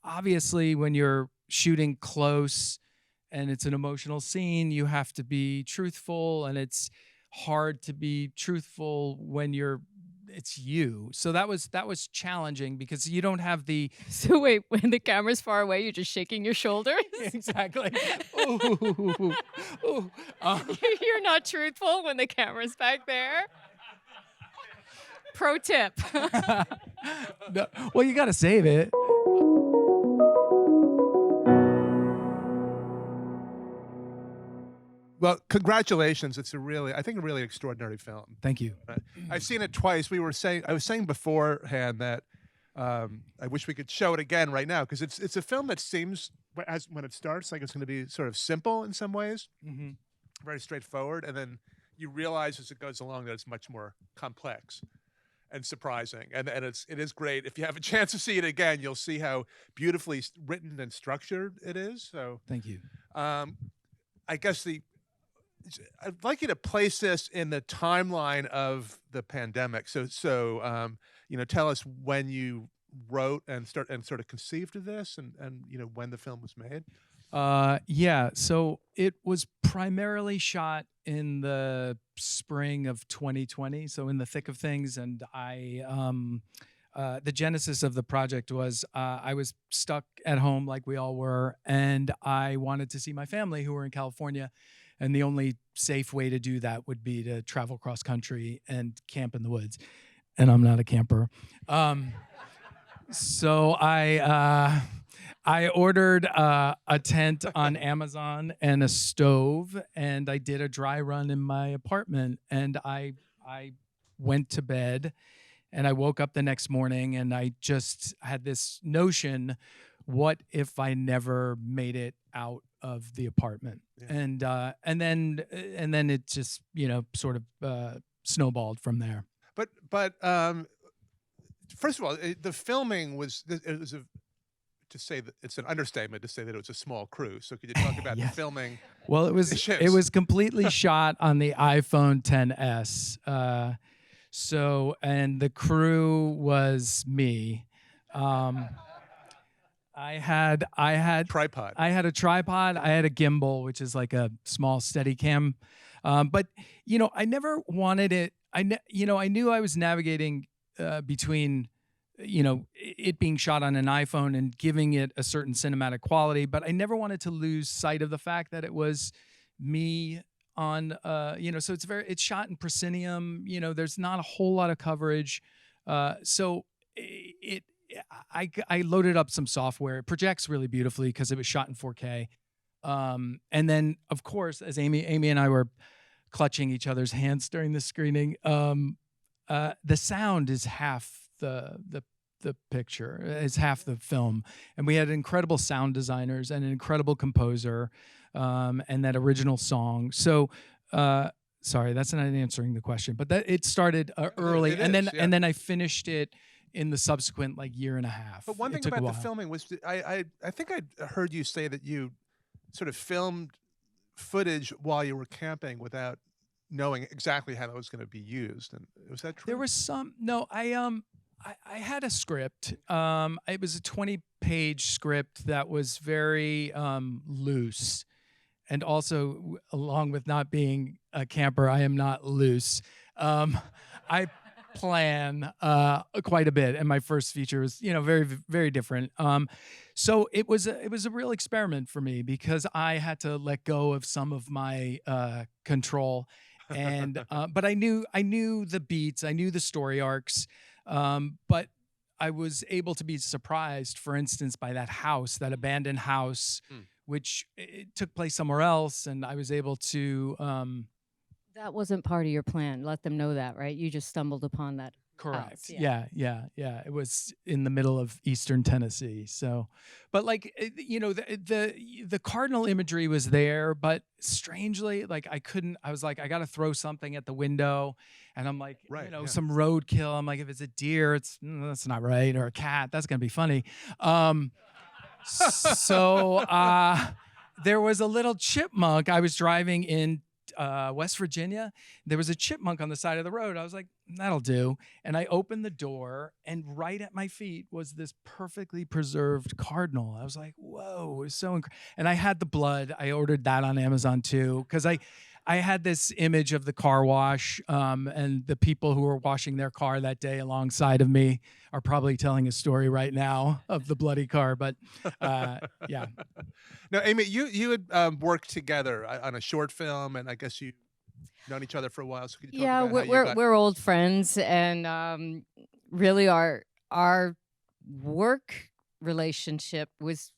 obviously when you're shooting close and it's an emotional scene, you have to be truthful, and it's hard to be truthful when it's you. So that was challenging because you don't have the So wait, when the camera's far away, you're just shaking your shoulders? exactly. Ooh, ooh. You're not truthful when the camera's back there? Pro tip. No, well, you got to save it. Well, congratulations. It's I think a really extraordinary film. Thank you. I've seen it twice. I was saying beforehand that I wish we could show it again right now, because it's a film that seems, when it starts, like it's going to be sort of simple in some ways, very straightforward, and then you realize as it goes along that it's much more complex and surprising, and it is great. If you have a chance to see it again, you'll see how beautifully written and structured it is. So thank you. I guess I'd like you to place this in the timeline of the pandemic. So tell us when you wrote and sort of conceived of this, and when the film was made. Yeah, so it was primarily shot in the spring of 2020, so in the thick of things, and the genesis of the project was I was stuck at home like we all were, and I wanted to see my family who were in California, and the only safe way to do that would be to travel cross country and camp in the woods, and I'm not a camper. So I ordered a tent on Amazon and a stove, and I did a dry run in my apartment, and I went to bed, and I woke up the next morning, and I just had this notion, what if I never made it out of the apartment? Yeah. And then it just sort of snowballed from there. But first of all, the filming was to say that it's an understatement to say that it was a small crew. So could you talk about Yes. the filming? Well, it was completely shot on the iPhone XS. And the crew was me. I had Tripod. I had a tripod. I had a gimbal, which is like a small Steadicam. But I never wanted it. I knew I was navigating between it being shot on an iPhone and giving it a certain cinematic quality, but I never wanted to lose sight of the fact that it was me on so it's shot in proscenium. There's not a whole lot of coverage, so I loaded up some software. It projects really beautifully because it was shot in 4K, and then of course, as Amy and I were clutching each other's hands during the screening, the sound is half the picture, is half the film, and we had incredible sound designers and an incredible composer, and that original song. So sorry, that's not answering the question, but it started early, and then I finished it in the subsequent year and a half. But one thing about the filming was I think I heard you say that you sort of filmed footage while you were camping without knowing exactly how that was going to be used. And was that true? There was some. No, I had a script. It was a 20-page script that was very loose, and also, along with not being a camper, I am not loose. I plan quite a bit, and my first feature was very, very different. So it was a real experiment for me because I had to let go of some of my control, and but I knew the beats, I knew the story arcs, but I was able to be surprised, for instance, by that abandoned house, which it took place somewhere else, and I was able to. That wasn't part of your plan. Let them know that, right? You just stumbled upon that. Correct. House. Yeah. Yeah. It was in the middle of Eastern Tennessee. So, but the cardinal imagery was there, but strangely, I was like, I got to throw something at the window, and I'm like, some roadkill. I'm like, if it's a deer, that's not right, or a cat, that's gonna be funny. So there was a little chipmunk. I was driving in West Virginia. There was a chipmunk on the side of the road. I was like, that'll do. And I opened the door, and right at my feet was this perfectly preserved cardinal. I was like, whoa, it was so and I had the blood. I ordered that on Amazon too, because I had this image of the car wash, and the people who were washing their car that day alongside of me are probably telling a story right now of the bloody car. But yeah. Now, Amy, you had worked together on a short film, and I guess you known each other for a while. So could you talk Yeah, about how you got... we're old friends, and really our work relationship was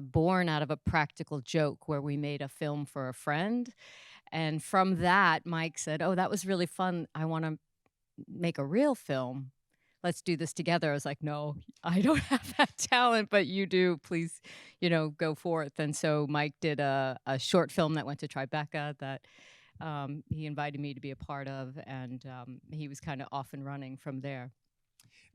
born out of a practical joke where we made a film for a friend. And from that, Mike said, "Oh, that was really fun. I want to make a real film. Let's do this together." I was like, "No, I don't have that talent, but you do. Please, go forth." And so Mike did a short film that went to Tribeca that he invited me to be a part of, and he was kind of off and running from there.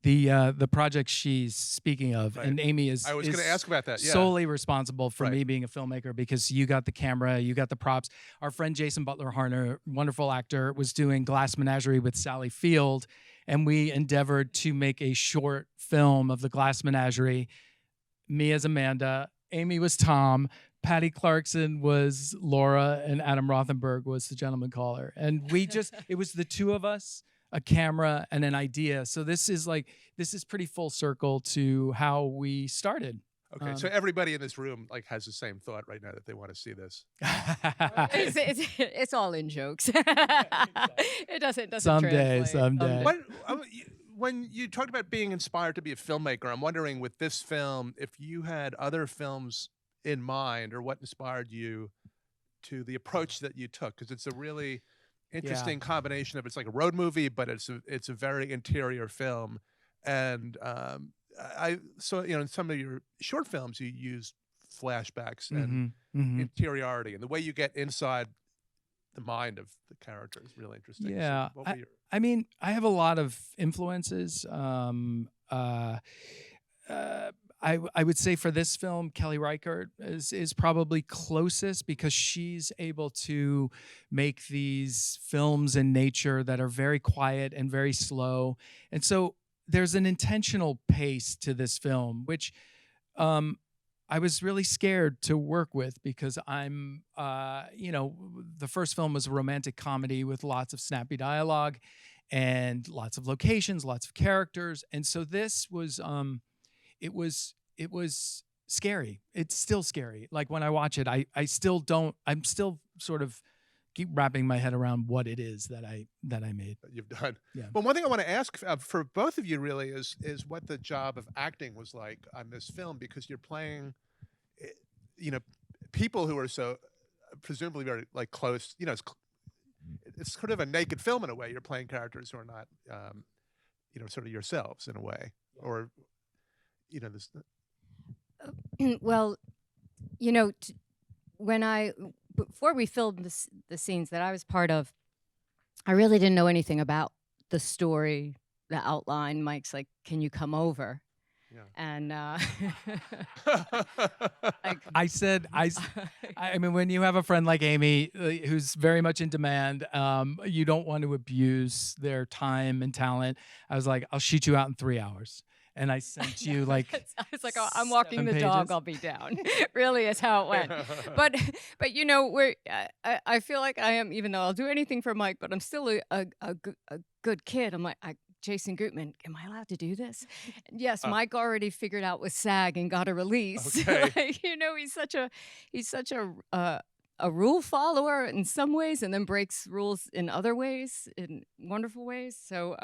The project she's speaking of, Right. and Amy is I was going to ask about that. Yeah. solely responsible for Right. me being a filmmaker, because you got the camera, you got the props. Our friend Jason Butler Harner, wonderful actor, was doing Glass Menagerie with Sally Field, and we endeavored to make a short film of the Glass Menagerie. Me as Amanda, Amy was Tom, Patty Clarkson was Laura, and Adam Rothenberg was the gentleman caller. And we just, it was the two of us, a camera, and an idea. So this is pretty full circle to how we stared. Okay, so everybody in this room has the same thought right now that they want to see this. It's all in jokes. It doesn't Someday. translate. What, when you talked about being inspired to be a filmmaker, I'm wondering with this film, if you had other films in mind, or what inspired you to the approach that you took, because it's a really interesting combination of, it's like a road movie, but it's a very interior film. And I saw, in some of your short films, you use flashbacks and interiority, and the way you get inside the mind of the character is really interesting. Yeah. So I mean, I have a lot of influences. I would say for this film, Kelly Reichardt is probably closest, because she's able to make these films in nature that are very quiet and very slow. And so there's an intentional pace to this film, which I was really scared to work with, because I'm, the first film was a romantic comedy with lots of snappy dialogue and lots of locations, lots of characters. And so this was, it was scary. It's still scary. Like when I watch it, I'm still sort of keep wrapping my head around what it is that I made. that you've done. Yeah. But one thing I want to ask for both of you really is what the job of acting was like on this film, because you're playing, people who are so presumably very close. It's sort of a naked film in a way. You're playing characters who are not, sort of yourselves in a way, or this. Well, before we filmed the scenes that I was part of, I really didn't know anything about the story, the outline. Mike's like, "Can you come over?" Yeah. And I mean, when you have a friend like Amy, who's very much in demand, you don't want to abuse their time and talent. I was like, "I'll shoot you out in 3 hours." And I sent you I was like, "Oh, I'm walking the dog, pages. I'll be down." Really is how it went. But I feel like I am, even though I'll do anything for Mike, but I'm still a good kid. I'm like, Jason Gutman, am I allowed to do this? And yes, Mike already figured out with SAG and got a release. Okay. He's such a rule follower in some ways, and then breaks rules in other ways, in wonderful ways. So,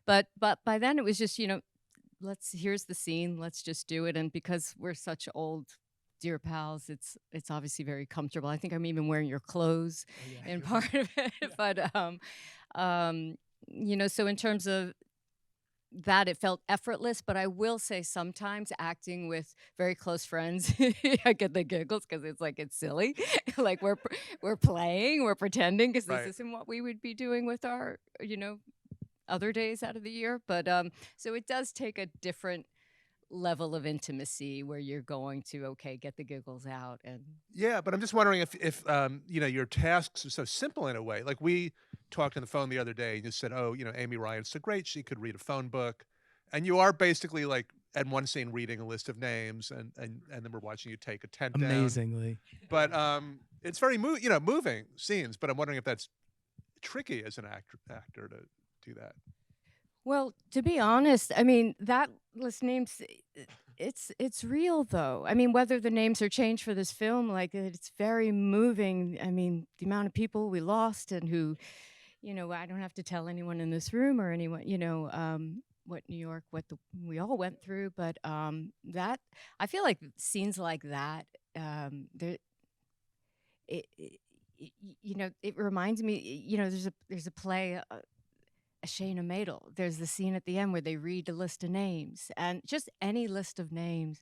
but by then it was just, here's the scene, let's just do it. And because we're such old dear pals, it's obviously very comfortable. I think I'm even wearing your clothes in part of it. Yeah. But so in terms of that, it felt effortless. But I will say sometimes acting with very close friends, I get the giggles because it's silly. Like we're playing, we're pretending, because this isn't what we would be doing with our other days out of the year. But so it does take a different level of intimacy where you're going to get the giggles out and Yeah, but I'm just wondering if your tasks are so simple in a way. Like we talked on the phone the other day, and you said, "Oh, Amy Ryan's so great; she could read a phone book," and you are basically like at one scene reading a list of names, and then we're watching you take a tent down. Amazingly. But it's very moving scenes. But I'm wondering if that's tricky as an actor to do that. Well, to be honest, I mean, that list names, it's real though. I mean, whether the names are changed for this film, like it's very moving. I mean, the amount of people we lost and who, I don't have to tell anyone in this room or anyone, what New York, we all went through. But that, I feel like scenes like that, it reminds me, there's a play. Shayna Madel. There's the scene at the end where they read a list of names, and just any list of names,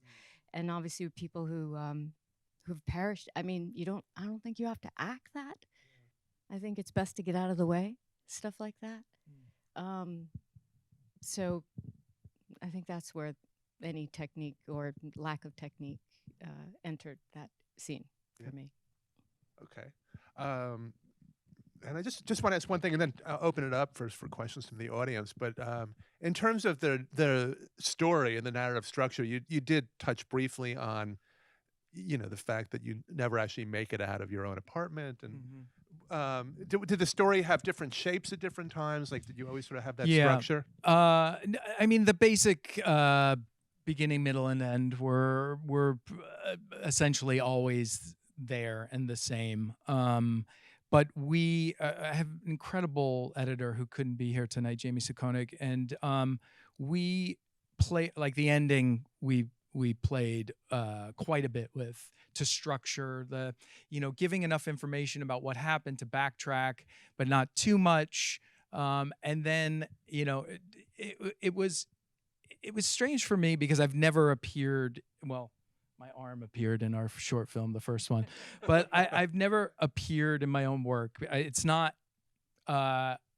and obviously people who've perished. I mean, I don't think you have to act that. I think it's best to get out of the way, stuff like that. So, I think that's where any technique or lack of technique entered that scene for me. Okay. And I just want to ask one thing, and then I'll open it up for questions from the audience. But in terms of the story and the narrative structure, you did touch briefly on, the fact that you never actually make it out of your own apartment. And did the story have different shapes at different times? Like, did you always sort of have that structure? I mean, the basic beginning, middle, and end were essentially always there and the same. But we have an incredible editor who couldn't be here tonight, Jamie Sukonik, and we play like the ending. We played quite a bit with to structure the, giving enough information about what happened to backtrack, but not too much. And then it was strange for me because I've never appeared. Well, my arm appeared in our short film, the first one, but I've never appeared in my own work. It's not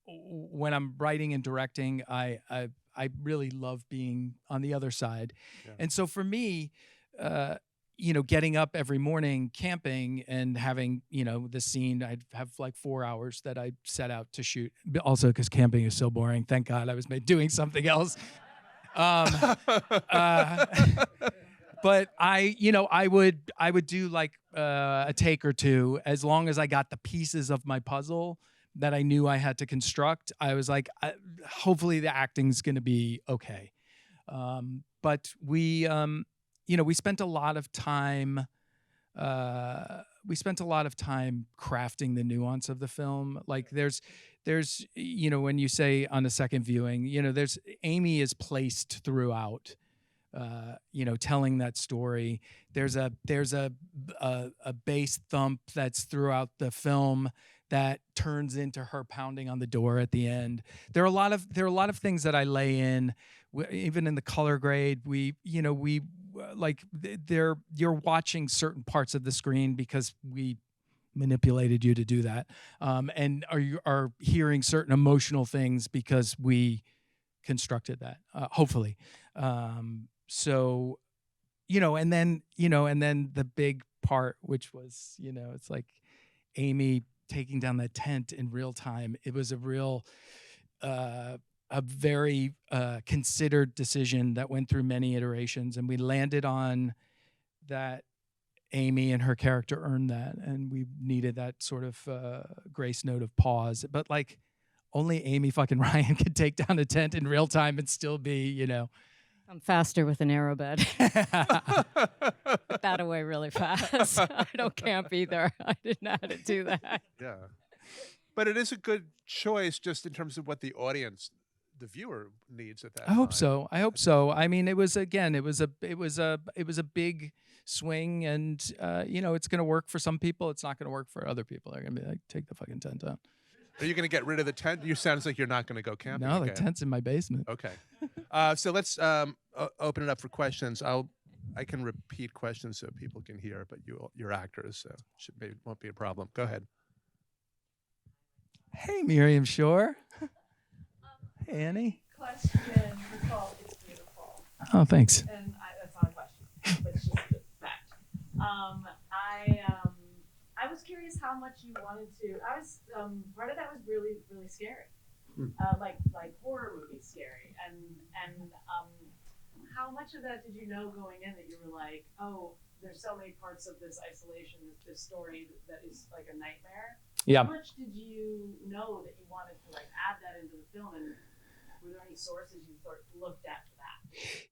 when I'm writing and directing. I really love being on the other side, and so for me, getting up every morning, camping, and having the scene, I'd have like 4 hours that I set out to shoot. Also, because camping is so boring. Thank God I was doing something else. But I would do like a take or two as long as I got the pieces of my puzzle that I knew I had to construct. I was like, hopefully the acting's going to be okay. But we spent a lot of time. We spent a lot of time crafting the nuance of the film. Like there's when you say on a second viewing, there's Amy is placed throughout. Telling that story. There's a bass thump that's throughout the film that turns into her pounding on the door at the end. There are a lot of things that I lay in, even in the color grade. You're watching certain parts of the screen because we manipulated you to do that, and are hearing certain emotional things because we constructed that. Hopefully. So, and then the big part, which was, it's like Amy taking down that tent in real time. It was a very considered decision that went through many iterations, and we landed on that. Amy and her character earned that, and we needed that sort of grace note of pause. But like, only Amy fucking Ryan could take down a tent in real time and still be, I'm faster with an arrow bed. Put that away really fast. I don't camp either. I didn't know how to do that. Yeah. But it is a good choice just in terms of what the audience, the viewer needs at that time. I hope so. I mean, it was a big swing, and it's going to work for some people. It's not going to work for other people. They're going to be like, take the fucking tent out. Are you going to get rid of the tent? You sounds like you're not going to go camping. No, the tent's in my basement. Okay. So let's open it up for questions. I can repeat questions so people can hear, but you're actors, so won't be a problem. Go ahead. Hey, Miriam Shore. Hey, Annie. Question. First of all, it's beautiful. Oh, thanks. And that's not a question, but it's just a fact. I was curious how much you wanted to. Part of that was really really scary, like horror movies scary, and how much of that did you know going in that you were like, oh, there's so many parts of this isolation, this story that is like a nightmare. Yeah. How much did you know that you wanted to like add that into the film, and were there any sources you looked at for that?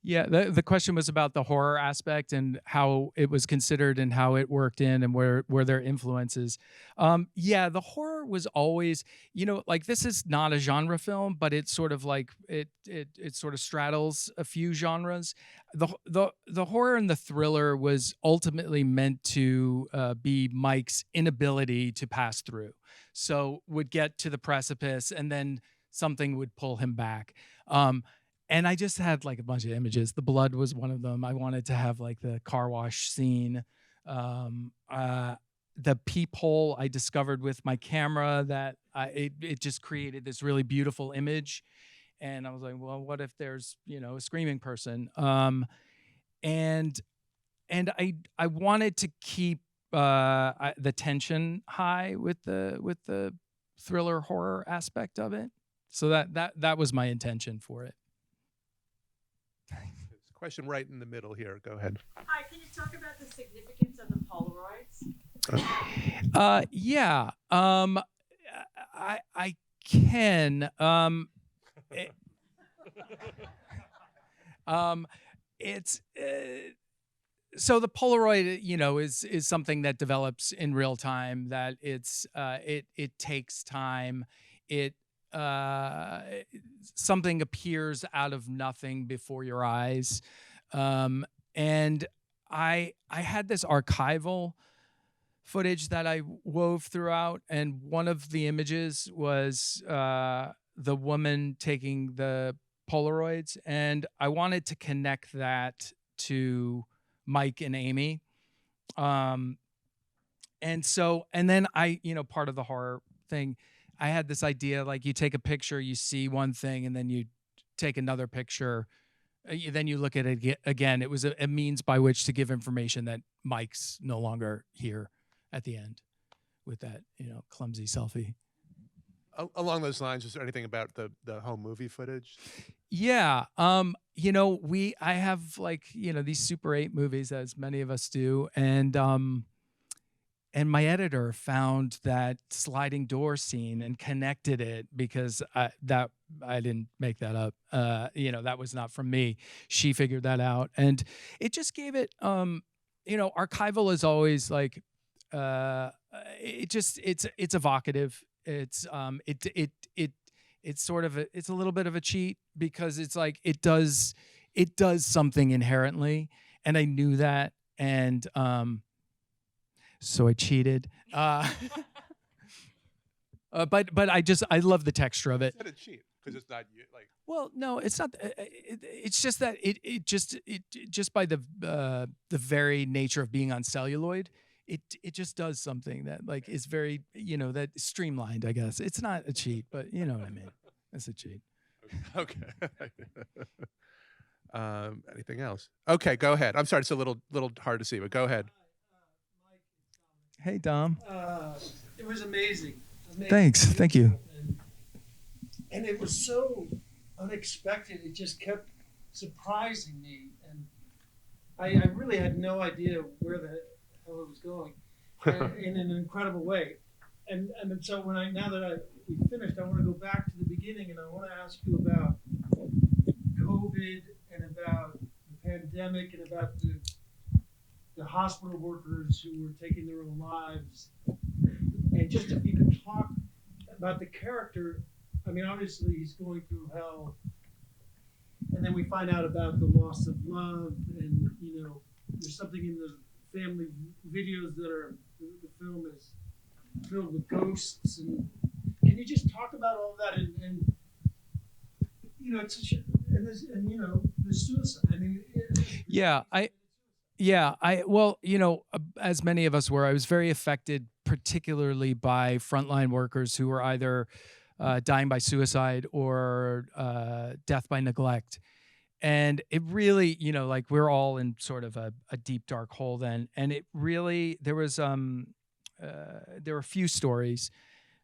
Yeah, the question was about the horror aspect and how it was considered and how it worked in and where their influences. Yeah, the horror was always, like this is not a genre film, but it's sort of like it sort of straddles a few genres. The horror and the thriller was ultimately meant to be Mike's inability to pass through. So would get to the precipice and then something would pull him back. And I just had like a bunch of images. The blood was one of them. I wanted to have like the car wash scene. The peephole I discovered with my camera that it just created this really beautiful image. And I was like, well, what if there's, a screaming person? And I wanted to keep the tension high with the thriller horror aspect of it. So that was my intention for it. Question right in the middle here. Go ahead. Hi, can you talk about the significance of the Polaroids? Yeah. I can. It's so the Polaroid, is something that develops in real time. That it takes time. Something appears out of nothing before your eyes, and I had this archival footage that I wove throughout, and one of the images was the woman taking the Polaroids, and I wanted to connect that to Mike and Amy, and then I, part of the horror thing, I had this idea, like you take a picture, you see one thing, and then you take another picture, then you look at it again. It was a means by which to give information that Mike's no longer here at the end with that, clumsy selfie. Along those lines, is there anything about the home movie footage? Yeah. I have like, these Super 8 movies, as many of us do. And my editor found that sliding door scene and connected it because I didn't make that up. That was not from me. She figured that out, and it just gave it. Archival is always like, it's evocative. It's sort of it's a little bit of a cheat because it's like it does something inherently, and I knew that, and so I cheated. But I love the texture of it. It's not a cheat because it's not you. Like, well, no, it's not. It's just that it just by the very nature of being on celluloid, it just does something that like is very that streamlined. I guess it's not a cheat, but you know what I mean. It's a cheat. Okay. Anything else? Okay, go ahead. I'm sorry, it's a little hard to see, but go ahead. Hey, Dom. It was amazing. Thanks. Thank you. And it was so unexpected. It just kept surprising me. And I really had no idea where the hell it was going in an incredible way. And so now that we finished, I want to go back to the beginning and I want to ask you about COVID and about the pandemic and about the hospital workers who were taking their own lives. And just if you could talk about the character, I mean, obviously he's going through hell. And then we find out about the loss of love and, there's something in the family videos the film is filled with ghosts. And can you just talk about all that and it's such the suicide. I mean, as many of us were, I was very affected, particularly by frontline workers who were either dying by suicide or death by neglect. and it really, you know, like we're all in sort of a deep dark hole then, and it really there were a few stories,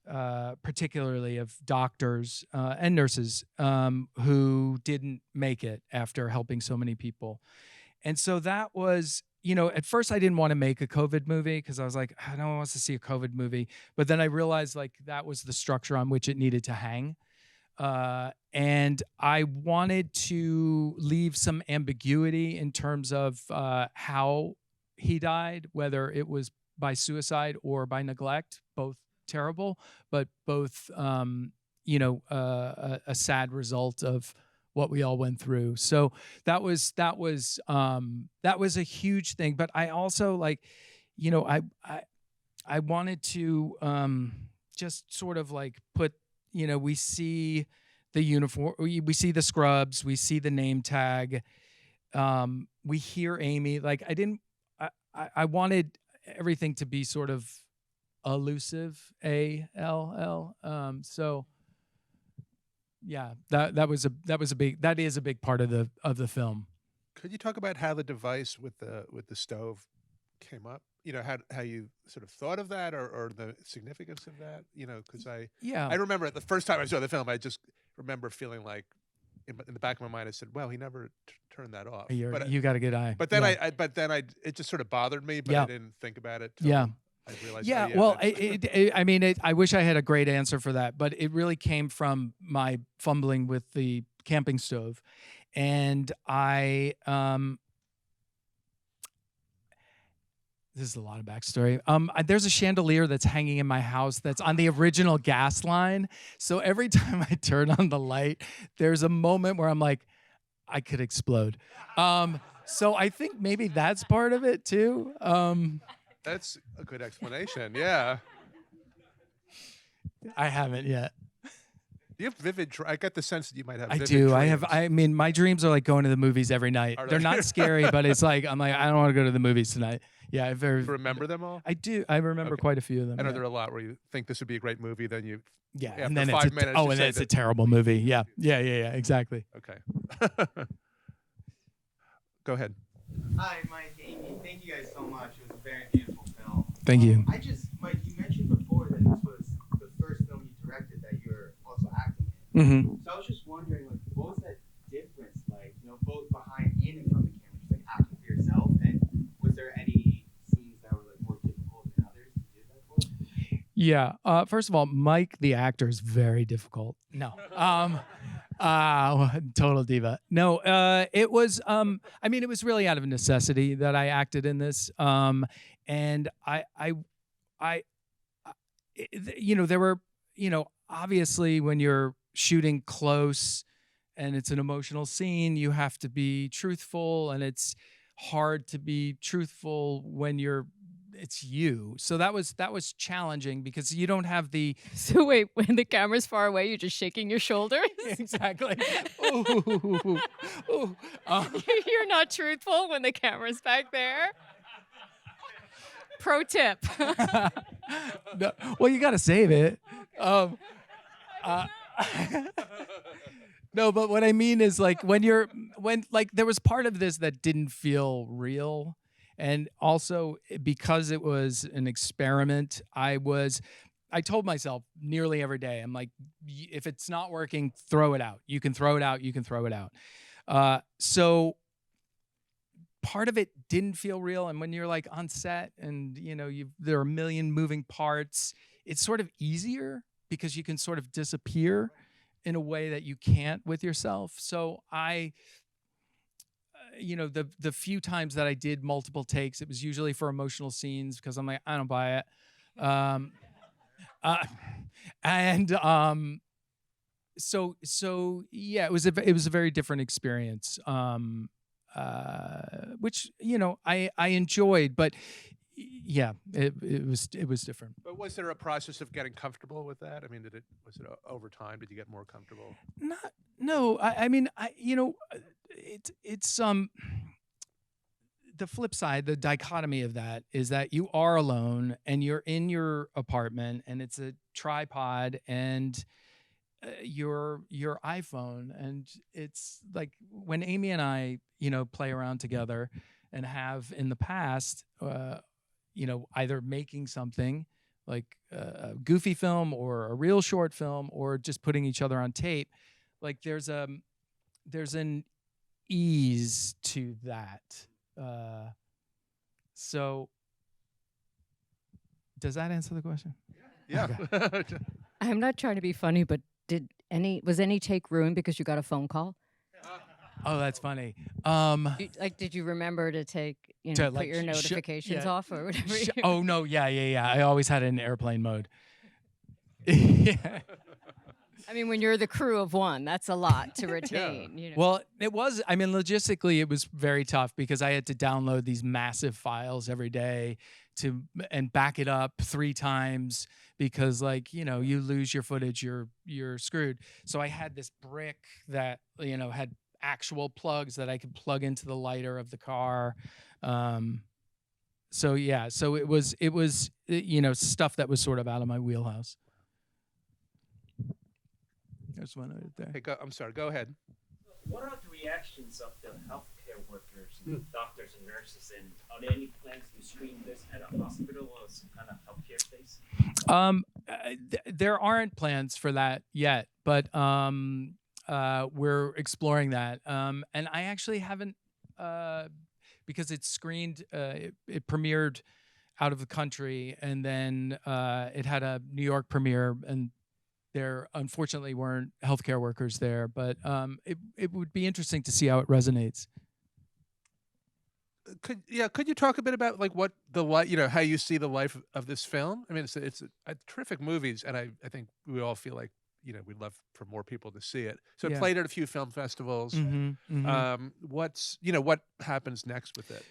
particularly of doctors and nurses who didn't make it after helping so many people. And so that was, you know, at first I didn't want to make a COVID movie because I was like, no one wants to see a COVID movie. But then I realized like that was the structure on which it needed to hang. And I wanted to leave some ambiguity in terms of how he died, whether it was by suicide or by neglect, both terrible, but both, you know, a sad result of what we all went through. So that was a huge thing. But I also, like, you know, I wanted to just sort of like put, you know, we see the uniform, we see the scrubs, we see the name tag, we hear Amy. Like I wanted everything to be sort of elusive, A-L-L. So yeah, that is a big part of the film. Could you talk about how the device with the stove came up? You know, how you sort of thought of that, or the significance of that? You know, because I remember the first time I saw the film, I just remember feeling like in the back of my mind, I said, "Well, he never turned that off." You got a good eye. But then it just sort of bothered me, but I didn't think about it. Till I realized. Yeah. Well, I mean, I wish I had a great answer for that, but it really came from my fumbling with the camping stove, and this is a lot of backstory. There's a chandelier that's hanging in my house that's on the original gas line. So every time I turn on the light, there's a moment where I'm like, I could explode. So I think maybe that's part of it too. That's a good explanation. Yeah. I haven't yet. You have vivid. I get the sense that you might have. I vivid do. Dreams. I mean, my dreams are like going to the movies every night. Are They're they? not scary, but it's like I'm like I don't want to go to the movies tonight. Yeah, I very. Remember them all? I do. I remember quite a few of them. And are there a lot where you think this would be a great movie, then you? Yeah, after and then 5 minutes. and then it's a terrible movie. Yeah, exactly. Okay. Go ahead. Hi, Mike, Amy. Thank you guys so much. It was a very beautiful film. Thank you. Mike, you mentioned before that this was the first film you directed that you're also acting in. Mm-hmm. So I was just wondering, like, what was that difference like, you know, both behind and in front of the camera, just like acting for yourself? And was there any scenes that were like more difficult than others to do that for? Yeah. First of all, Mike, the actor, is very difficult. No. Total diva. No, it was, I mean, it was really out of necessity that I acted in this. And you know, there were, you know, obviously when you're shooting close and it's an emotional scene, you have to be truthful, and it's hard to be truthful when it's you. So that was challenging because you don't have the. So wait, when the camera's far away, you're just shaking your shoulders? Exactly. Ooh. You're not truthful when the camera's back there? Pro tip. No, well, you got to save it. No, but what I mean is like when like there was part of this that didn't feel real. And also because it was an experiment, I told myself nearly every day, I'm like, if it's not working, throw it out. You can throw it out. You can throw it out. So part of it didn't feel real. And when you're like on set and, you know, there are a million moving parts, it's sort of easier because you can sort of disappear in a way that you can't with yourself. So you know, the few times that I did multiple takes, it was usually for emotional scenes because I'm like, I don't buy it. So yeah, it was a very different experience, which, you know, I enjoyed, but yeah, it was different. But was there a process of getting comfortable with that? I mean, was it over time? Did you get more comfortable? No. I mean, you know, it's the flip side, the dichotomy of that is that you are alone and you're in your apartment and it's a tripod and your iPhone, and it's like when Amy and I, play around together, and have in the past, either making something like a goofy film or a real short film, or just putting each other on tape. Like there's an ease to that. So does that answer the question? Yeah. Okay. I'm not trying to be funny, but was any take ruined because you got a phone call? Oh, that's funny. Did you remember to take, To, put like, your notifications yeah. off or whatever? Oh no, yeah. I always had it in airplane mode. Yeah. I mean, when you're the crew of one, that's a lot to retain. Well, it was. I mean, logistically, it was very tough because I had to download these massive files every day and back it up 3 times because, like, you lose your footage, you're screwed. So I had this brick that had actual plugs that I could plug into the lighter of the car. So it was stuff that was sort of out of my wheelhouse. There's one right there. Hey, I'm sorry. Go ahead. What are the reactions of the healthcare workers, and doctors and nurses, and are there any plans to screen this at a hospital or some kind of healthcare space? There aren't plans for that yet, but we're exploring that. And I actually haven't, because it's screened, it premiered out of the country, and then it had a New York premiere, and there unfortunately weren't healthcare workers there, but it would be interesting to see how it resonates. Could you talk a bit about like what how you see the life of this film? I mean, it's a terrific movies, and I think we all feel like we'd love for more people to see it. So it played at a few film festivals. What happens next with it?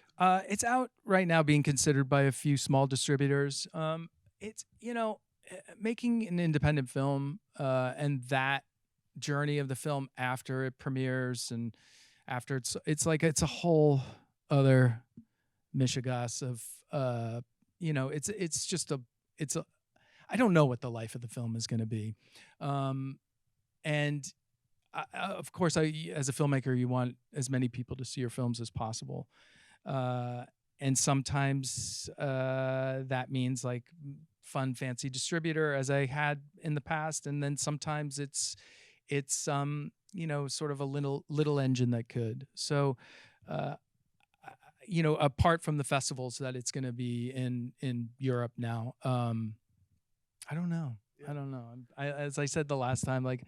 It's out right now, being considered by a few small distributors. It's making an independent film and that journey of the film after it premieres and after it's a whole other mishigas of I don't know what the life of the film is going to be, and of course as a filmmaker you want as many people to see your films as possible, and sometimes that means like fun fancy distributor as I had in the past, and then sometimes it's sort of a little engine that could. So apart from the festivals that it's going to be in Europe now, I don't know. As I said the last time, like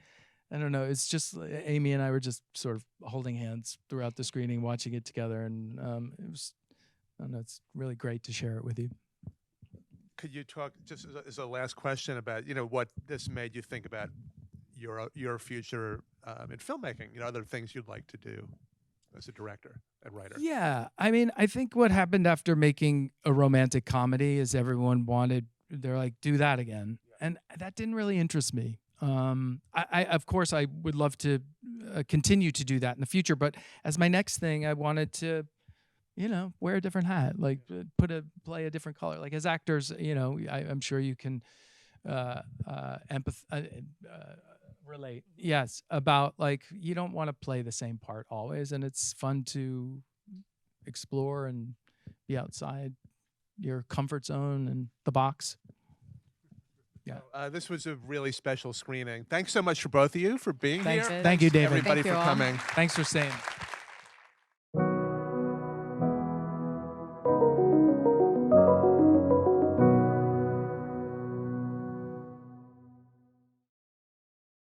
I don't know. It's just Amy and I were just sort of holding hands throughout the screening, watching it together, and it was. I don't know. It's really great to share it with you. Could you talk just as a last question about what this made you think about your future in filmmaking? Other things you'd like to do as a director and writer. Yeah, I mean, I think what happened after making a romantic comedy is everyone they're like, do that again, and that didn't really interest me. I of course I would love to continue to do that in the future, but as my next thing, I wanted to. Wear a different hat, like play a different color. Like as actors, I'm sure you can relate. Yes, about like you don't want to play the same part always, and it's fun to explore and be outside your comfort zone and the box. Yeah. This was a really special screening. Thanks so much for both of you for being here. Thank you, David. Everybody Thank you for all. coming. Thanks for staying.